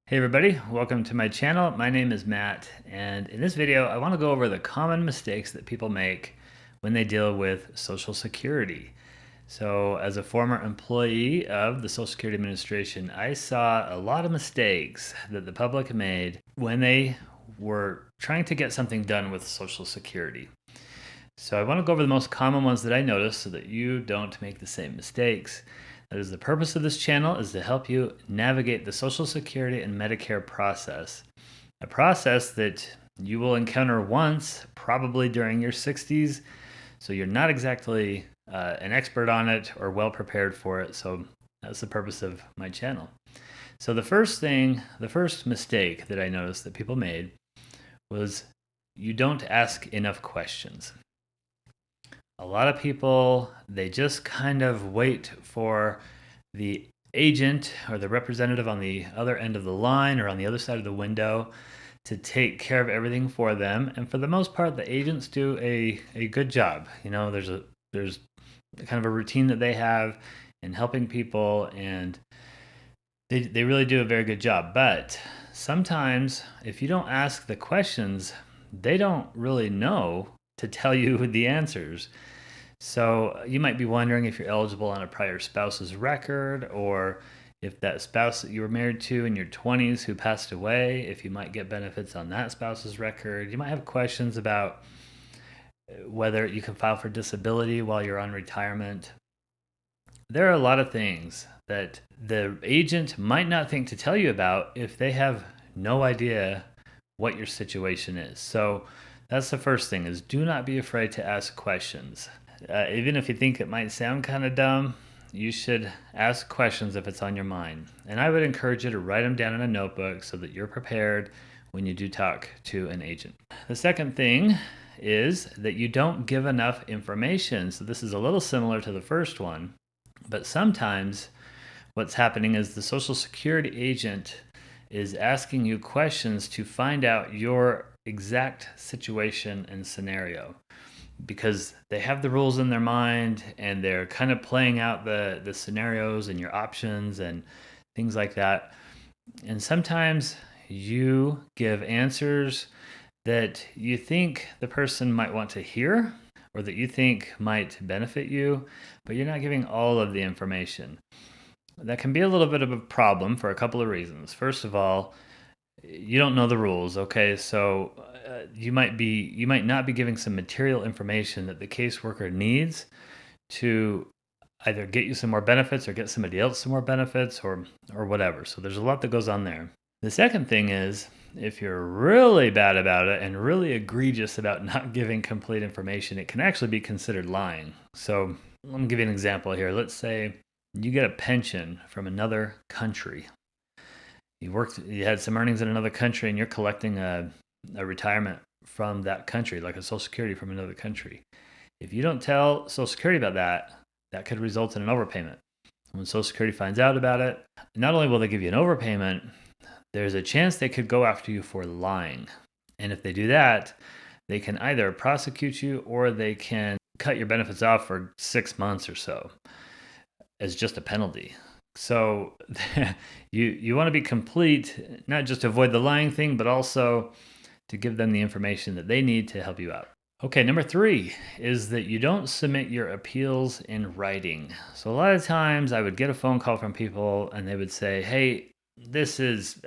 Hey everybody, welcome to my channel. My name is Matt, and in this video I want to go over the common mistakes that people make when they deal with Social Security. So as a former employee of the Social Security Administration, I saw a lot of mistakes that the public made when they were trying to get something done with Social Security. So I want to go over the most common ones that I noticed so that you don't make the same mistakes. That is the purpose of this channel, is to help you navigate the Social Security and Medicare process. A process that you will encounter once, probably during your 60s, so you're not exactly an expert on it or well prepared for it. So that's the purpose of my channel. So the first mistake that I noticed that people made was you don't ask enough questions. A lot of people, they just kind of wait for the agent or the representative on the other end of the line or on the other side of the window to take care of everything for them. And for the most part, the agents do a good job. You know, there's kind of a routine that they have in helping people, and they really do a very good job. But sometimes if you don't ask the questions, they don't really know to tell you the answers. So you might be wondering if you're eligible on a prior spouse's record, or if that spouse that you were married to in your 20s who passed away, if you might get benefits on that spouse's record. You might have questions about whether you can file for disability while you're on retirement. There are a lot of things that the agent might not think to tell you about if they have no idea what your situation is. So that's the first thing, is do not be afraid to ask questions. Even if you think it might sound kind of dumb, you should ask questions if it's on your mind. And I would encourage you to write them down in a notebook so that you're prepared when you do talk to an agent. The second thing is that you don't give enough information. So this is a little similar to the first one, but sometimes what's happening is the Social Security agent is asking you questions to find out your exact situation and scenario, because they have the rules in their mind and they're kind of playing out the scenarios and your options and things like that. And sometimes you give answers that you think the person might want to hear or that you think might benefit you, but you're not giving all of the information. That can be a little bit of a problem for a couple of reasons. First of all, you don't know the rules. Okay, so you might not be giving some material information that the caseworker needs to either get you some more benefits or get somebody else some more benefits or whatever. So there's a lot that goes on there. The second thing is, if you're really bad about it and really egregious about not giving complete information, it can actually be considered lying. So let me give you an example here. Let's say you get a pension from another country. You had some earnings in another country, and you're collecting a retirement from that country, like a Social Security from another country. If you don't tell Social Security about that, that could result in an overpayment. When Social Security finds out about it, not only will they give you an overpayment, there's a chance they could go after you for lying. And if they do that, they can either prosecute you or they can cut your benefits off for 6 months or so as just a penalty. So you want to be complete, not just to avoid the lying thing, but also to give them the information that they need to help you out. Okay, number 3 is that you don't submit your appeals in writing. So a lot of times I would get a phone call from people and they would say, hey, this is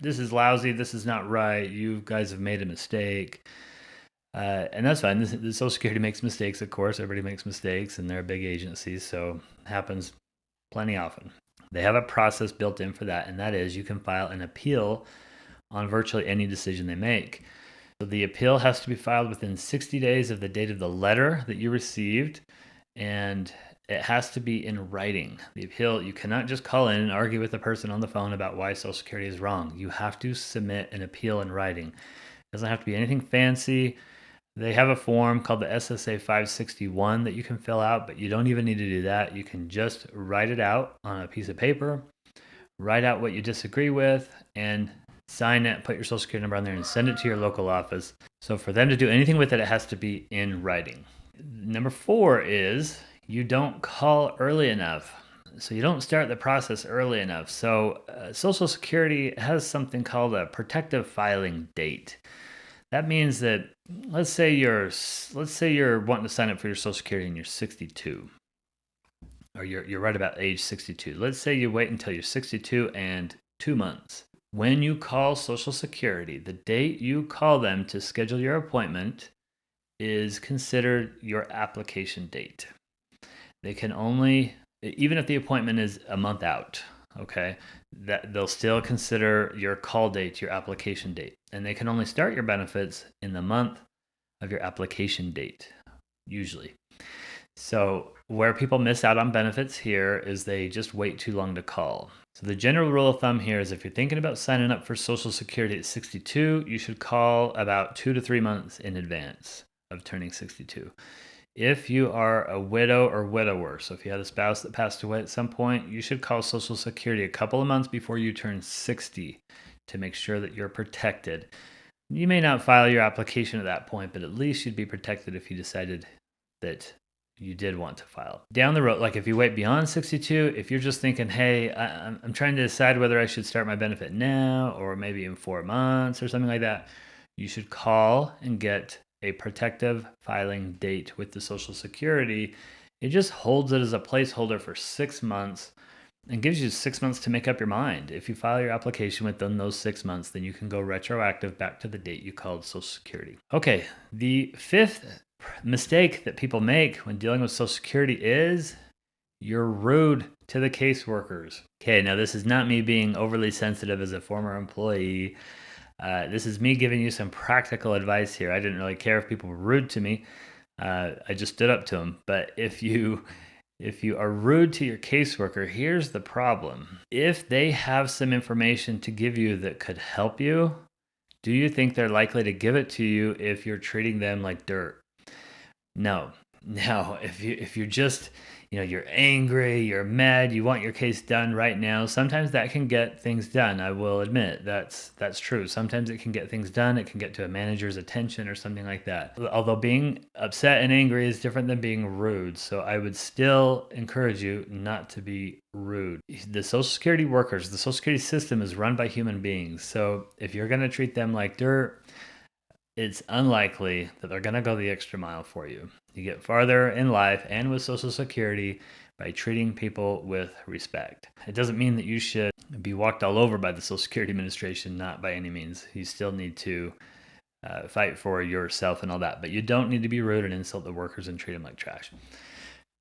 lousy, this is not right, you guys have made a mistake. And that's fine. The Social Security makes mistakes, of course. Everybody makes mistakes, and they're a big agency, so it happens plenty often. They have a process built in for that, and that is you can file an appeal on virtually any decision they make. So the appeal has to be filed within 60 days of the date of the letter that you received, and it has to be in writing. The appeal, you cannot just call in and argue with the person on the phone about why Social Security is wrong. You have to submit an appeal in writing. It doesn't have to be anything fancy. They have a form called the SSA 561 that you can fill out, but you don't even need to do that. You can just write it out on a piece of paper, write out what you disagree with, and sign it, put your Social Security number on there, and send it to your local office. So for them to do anything with it, it has to be in writing. Number 4 is you don't call early enough. So you don't start the process early enough. So Social Security has something called a protective filing date. That means that let's say you're wanting to sign up for your Social Security and you're 62, or you're right about age 62. Let's say you wait until you're 62 and 2 months. When you call Social Security, the date you call them to schedule your appointment is considered your application date. They can only, even if the appointment is a month out, okay, that they'll still consider your call date your application date. And they can only start your benefits in the month of your application date, usually. So, where people miss out on benefits here is they just wait too long to call. So, the general rule of thumb here is if you're thinking about signing up for Social Security at 62, you should call about 2 to 3 months in advance of turning 62. If you are a widow or widower, so if you had a spouse that passed away at some point, you should call Social Security a couple of months before you turn 60 to make sure that you're protected. You may not file your application at that point, but at least you'd be protected if you decided that you did want to file. Down the road, like if you wait beyond 62, if you're just thinking, hey, I'm trying to decide whether I should start my benefit now or maybe in 4 months or something like that, you should call and get a protective filing date with the Social Security. It just holds it as a placeholder for 6 months and gives you 6 months to make up your mind. If you file your application within those 6 months, then you can go retroactive back to the date you called Social Security. Okay, the fifth mistake that people make when dealing with Social Security is you're rude to the caseworkers. Okay, now this is not me being overly sensitive as a former employee. This is me giving you some practical advice here. I didn't really care if people were rude to me. I just stood up to them. But if you are rude to your caseworker, here's the problem. If they have some information to give you that could help you, do you think they're likely to give it to you if you're treating them like dirt? No. Now, if you're just, you're angry, you're mad, you want your case done right now, sometimes that can get things done. I will admit that's true. Sometimes it can get things done. It can get to a manager's attention or something like that. Although being upset and angry is different than being rude. So I would still encourage you not to be rude. The Social Security workers, the Social Security system is run by human beings. So if you're going to treat them like dirt, it's unlikely that they're going to go the extra mile for you. You get farther in life and with Social Security by treating people with respect. It doesn't mean that you should be walked all over by the Social Security Administration, not by any means. You still need to fight for yourself and all that, but you don't need to be rude and insult the workers and treat them like trash.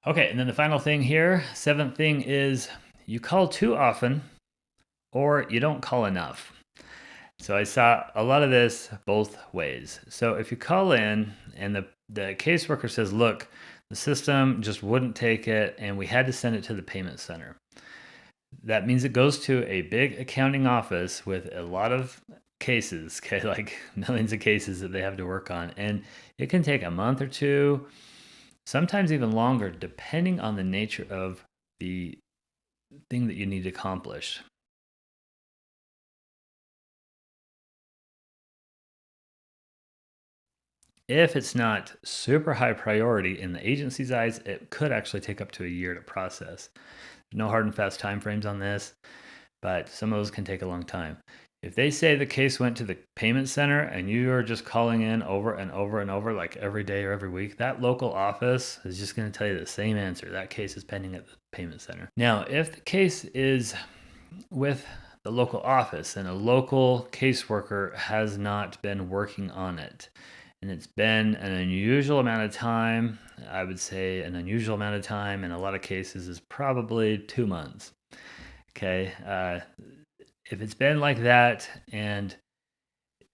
Okay, and then the final thing here, seventh thing is you call too often or you don't call enough. So I saw a lot of this both ways. So if you call in and the caseworker says, look, the system just wouldn't take it and we had to send it to the payment center. That means it goes to a big accounting office with a lot of cases, okay, like millions of cases that they have to work on. And it can take a month or two, sometimes even longer, depending on the nature of the thing that you need accomplished. If it's not super high priority in the agency's eyes, it could actually take up to a year to process. No hard and fast timeframes on this, but some of those can take a long time. If they say the case went to the payment center and you are just calling in over and over and over, like every day or every week, that local office is just going to tell you the same answer. That case is pending at the payment center. Now, if the case is with the local office and a local caseworker has not been working on it, and it's been an unusual amount of time, I would say an unusual amount of time in a lot of cases is probably 2 months. Okay. If it's been like that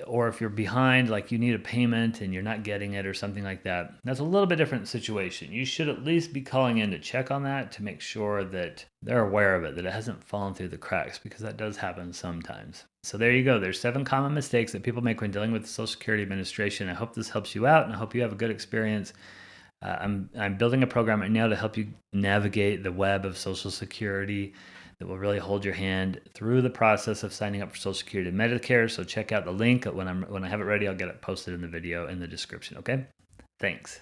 or if you're behind, like you need a payment and you're not getting it or something like that, that's a little bit different situation. You should at least be calling in to check on that to make sure that they're aware of it, that it hasn't fallen through the cracks, because that does happen sometimes. So there you go. There's 7 common mistakes that people make when dealing with the Social Security Administration. I hope this helps you out and I hope you have a good experience. I'm building a program right now to help you navigate the web of Social Security that will really hold your hand through the process of signing up for Social Security and Medicare. So check out the link. When I have it ready, I'll get it posted in the video in the description. Okay? Thanks.